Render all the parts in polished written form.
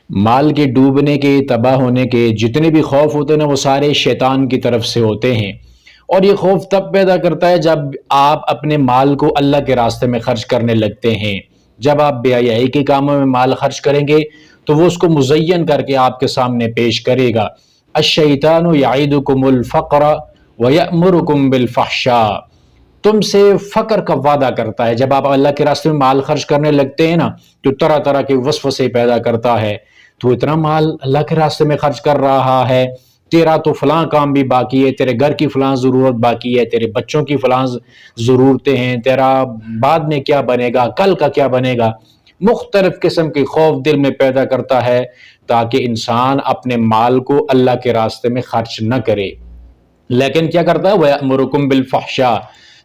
مال کے ڈوبنے کے، تباہ ہونے کے جتنے بھی خوف ہوتے ہیں نا، وہ سارے شیطان کی طرف سے ہوتے ہیں۔ اور یہ خوف تب پیدا کرتا ہے جب آپ اپنے مال کو اللہ کے راستے میں خرچ کرنے لگتے ہیں۔ جب آپ بے حیائی کے کاموں میں مال خرچ کریں گے تو وہ اس کو مزین کر کے آپ کے سامنے پیش کرے گا۔ الشیطان یعیدکم الفقر ویأمرکم بالفحشاء، تم سے فقر کا وعدہ کرتا ہے۔ جب آپ اللہ کے راستے میں مال خرچ کرنے لگتے ہیں نا تو طرح طرح کے وسوسے پیدا کرتا ہے، تو اتنا مال اللہ کے راستے میں خرچ کر رہا ہے، تیرا تو فلاں کام بھی باقی ہے، تیرے گھر کی فلاں ضرورت باقی ہے، تیرے بچوں کی فلاں ضرورتیں ہیں، تیرا بعد میں کیا بنے گا، کل کا کیا بنے گا۔ مختلف قسم کے خوف دل میں پیدا کرتا ہے تاکہ انسان اپنے مال کو اللہ کے راستے میں خرچ نہ کرے۔ لیکن کیا کرتا ہے، وَيَأْمُرُكُمْ بِالْفَحْشَاء،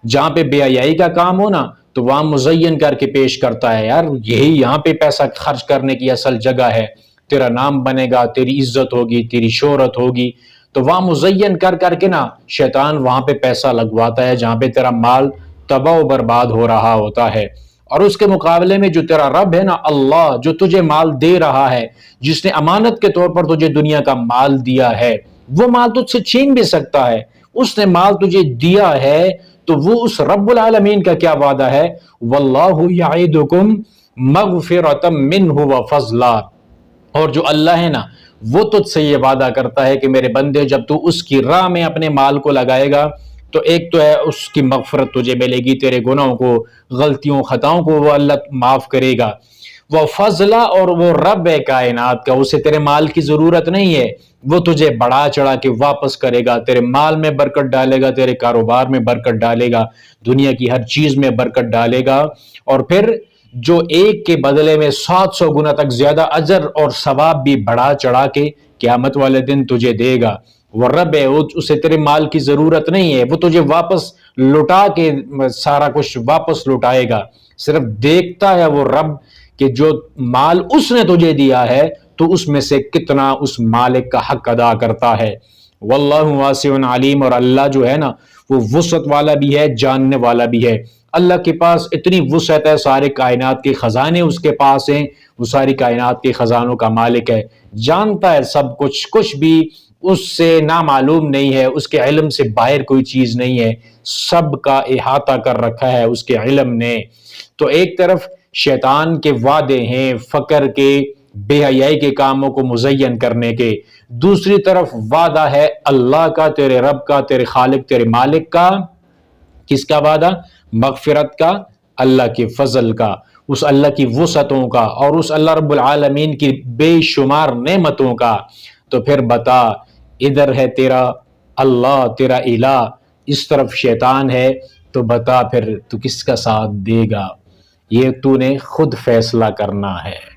جہاں پہ بے حیائی کا کام ہو نا تو وہاں مزین کر کے پیش کرتا ہے، یار یہی یہاں پہ پیسہ خرچ کرنے کی اصل جگہ ہے، تیرا نام بنے گا، تیری عزت ہوگی، تیری شہرت ہوگی، تو وہاں مزین کر کر کے نا شیطان وہاں پہ پیسہ لگواتا ہے جہاں پہ تیرا مال تباہ و برباد ہو رہا ہوتا ہے۔ اور اس کے مقابلے میں جو تیرا رب ہے نا، اللہ، جو تجھے مال دے رہا ہے، جس نے امانت کے طور پر تجھے دنیا کا مال دیا ہے، وہ مال تجھ سے چھین بھی سکتا ہے۔ اس نے مال تجھے دیا ہے تو وہ اس رب العالمین کا کیا وعدہ ہے، واللہ یعیدکم مغفرۃ منہ وفضلا، اور جو اللہ ہے نا وہ تجھ سے یہ وعدہ کرتا ہے کہ میرے بندے جب تو اس کی راہ میں اپنے مال کو لگائے گا تو ایک تو ہے اس کی مغفرت تجھے ملے گی، تیرے گناہوں کو، غلطیوں، خطاؤں کو وہ اللہ معاف کرے گا، وہ فضلہ، اور وہ رب کائنات کا، اسے تیرے مال کی ضرورت نہیں ہے، وہ تجھے بڑھا چڑھا کے واپس کرے گا، تیرے مال میں برکت ڈالے گا، تیرے کاروبار میں برکت ڈالے گا، دنیا کی ہر چیز میں برکت ڈالے گا، اور پھر جو ایک کے بدلے میں 700 گنا تک زیادہ اجر اور ثواب بھی بڑھا چڑھا کے قیامت والے دن تجھے دے گا۔ وہ رب ہے، اسے تیرے مال کی ضرورت نہیں ہے، وہ تجھے واپس لٹا کے سارا کچھ واپس لٹائے گا۔ صرف دیکھتا ہے وہ رب کہ جو مال اس نے تجھے دیا ہے تو اس میں سے کتنا اس مالک کا حق ادا کرتا ہے۔ واللہ واسع علیم، اور اللہ جو ہے نا وہ وسعت والا بھی ہے، جاننے والا بھی ہے۔ اللہ کے پاس اتنی وسعت ہے، سارے کائنات کے خزانے اس کے پاس ہیں، وہ ساری کائنات کے خزانوں کا مالک ہے، جانتا ہے سب کچھ، کچھ بھی اس سے نامعلوم نہیں ہے، اس کے علم سے باہر کوئی چیز نہیں ہے، سب کا احاطہ کر رکھا ہے اس کے علم نے۔ تو ایک طرف شیطان کے وعدے ہیں فقر کے، بے حیائی کے کاموں کو مزین کرنے کے، دوسری طرف وعدہ ہے اللہ کا، تیرے رب کا، تیرے خالق، تیرے مالک کا۔ کس کا وعدہ؟ مغفرت کا، اللہ کے فضل کا، اس اللہ کی وسعتوں کا، اور اس اللہ رب العالمین کی بے شمار نعمتوں کا۔ تو پھر بتا، ادھر ہے تیرا اللہ، تیرا الہ، اس طرف شیطان ہے، تو بتا پھر تو کس کا ساتھ دے گا؟ یہ تو نے خود فیصلہ کرنا ہے۔